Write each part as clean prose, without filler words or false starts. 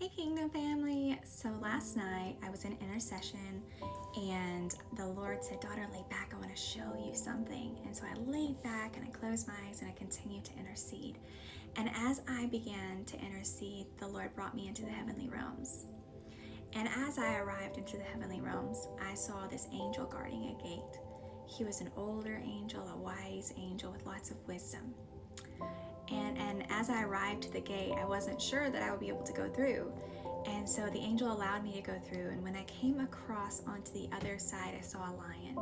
Hey Kingdom family. So last night I was in intercession and the Lord said, daughter, lay back. I want to show you something. And so I laid back and I closed my eyes and I continued to intercede. And as I began to intercede, the Lord brought me into the heavenly realms. And as I arrived into the heavenly realms, I saw this angel guarding a gate. He was an older angel, a wise angel with lots of wisdom. And as I arrived to the gate, I wasn't sure that I would be able to go through. And so the angel allowed me to go through. And when I came across onto the other side, I saw a lion.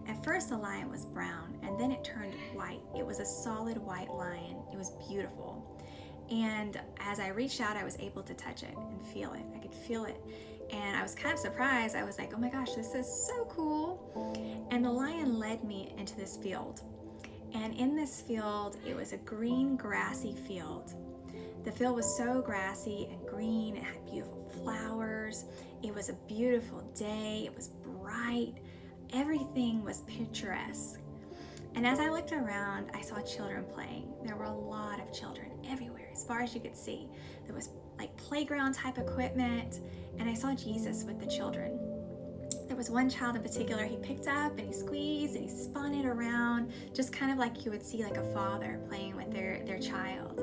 At first, the lion was brown, and then it turned white. It was a solid white lion. It was beautiful. And as I reached out, I was able to touch it and feel it. I could feel it. And I was kind of surprised. I was like, oh my gosh, this is so cool. And the lion led me into this field. And in this field, it was a green, grassy field. The field was so grassy and green. It had beautiful flowers. It was a beautiful day. It was bright. Everything was picturesque. And as I looked around, I saw children playing. There were a lot of children everywhere, as far as you could see. There was like playground type equipment, and I saw Jesus with the children. There was one child in particular he picked up and he squeezed and he spun it around, just kind of like you would see like a father playing with their child.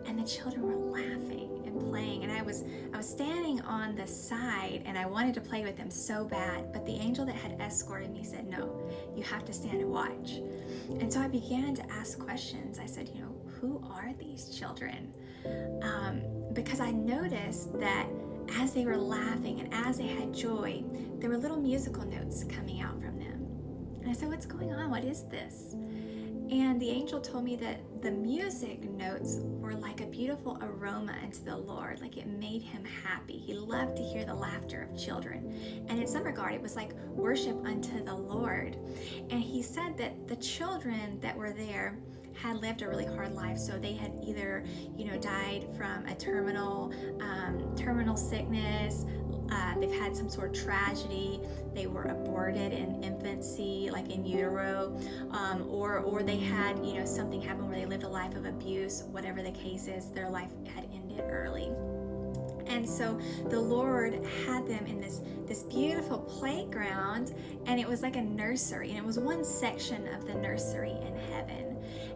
And the children were laughing and playing, and I was standing on the side and I wanted to play with them so bad, but the angel that had escorted me said, no, you have to stand and watch. And so I began to ask questions. I said, who are these children? Because I noticed that as they were laughing and as they had joy, there were little musical notes coming out from them. And I said, what's going on? What is this? And the angel told me that the music notes were like a beautiful aroma unto the Lord, like it made him happy. He loved to hear the laughter of children. And in some regard, it was like worship unto the Lord. And he said that the children that were there had lived a really hard life. So they had either, died from a terminal sickness. They've had some sort of tragedy. They were aborted in infancy, like in utero, or they had, something happen where they lived a life of abuse. Whatever the case is, their life had ended early. And so the Lord had them in this beautiful playground, and it was like a nursery, and it was one section of the nursery in heaven.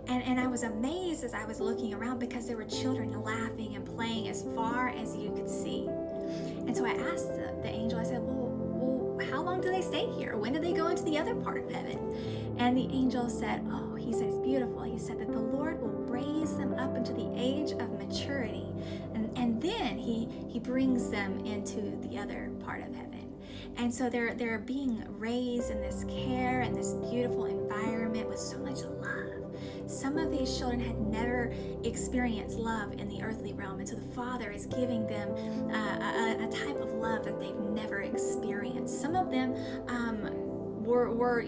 And I was amazed as I was looking around because there were children laughing and playing as far as you could see. And so I asked the angel, I said, well, how long do they stay here? When do they go into the other part of heaven? And the angel said, he said, it's beautiful. He said that the Lord will raise them up into the age of maturity. And then he brings them into the other part of heaven. And so they're being raised in this care and this beautiful environment with so much love. Some of these children had never experienced love in the earthly realm, and so the Father is giving them a type of love that they've never experienced. Some of them were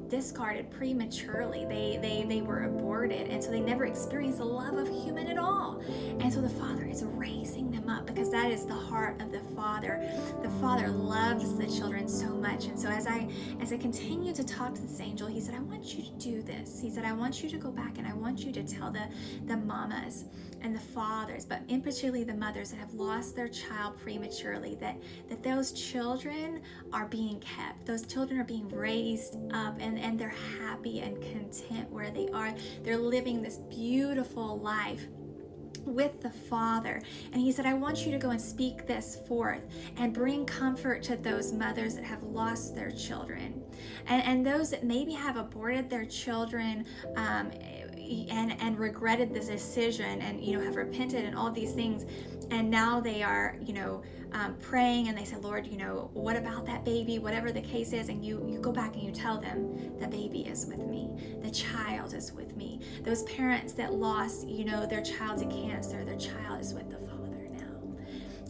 discarded prematurely. They were aborted, and so they never experienced the love of human at all. And so the Father is raising them up because that is the heart of the Father. The Father loves the children so much. And so as I continue to talk to this angel, he said, I want you to do this. He said, I want you to go back and I want you to tell the mamas and the fathers, but in particularly the mothers that have lost their child prematurely, that those children are being kept. Those children are being raised up, and they're happy and content where they are. They're living this beautiful life with the Father. And he said, I want you to go and speak this forth and bring comfort to those mothers that have lost their children, and those that maybe have aborted their children and regretted this decision, and have repented and all these things, and now they are praying, and they say, Lord, what about that baby, whatever the case is, and you go back and you tell them, the baby is with me, the child is with me. Those parents that lost their child to cancer, their child is with the Father now.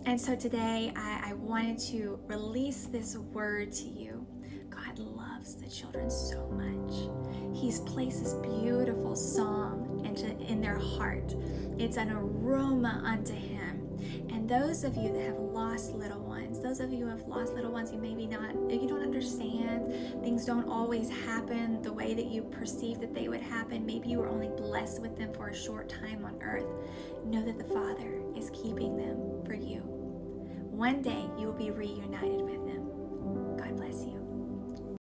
And so today I wanted to release this word to you. God loves the children so much. He's placed this beautiful song in their heart. It's an aroma unto him. And those of you that have lost little ones, you maybe not, you don't understand, things don't always happen the way that you perceive that they would happen. Maybe you were only blessed with them for a short time on earth. Know that the Father is keeping them for one day you will be reunited with them.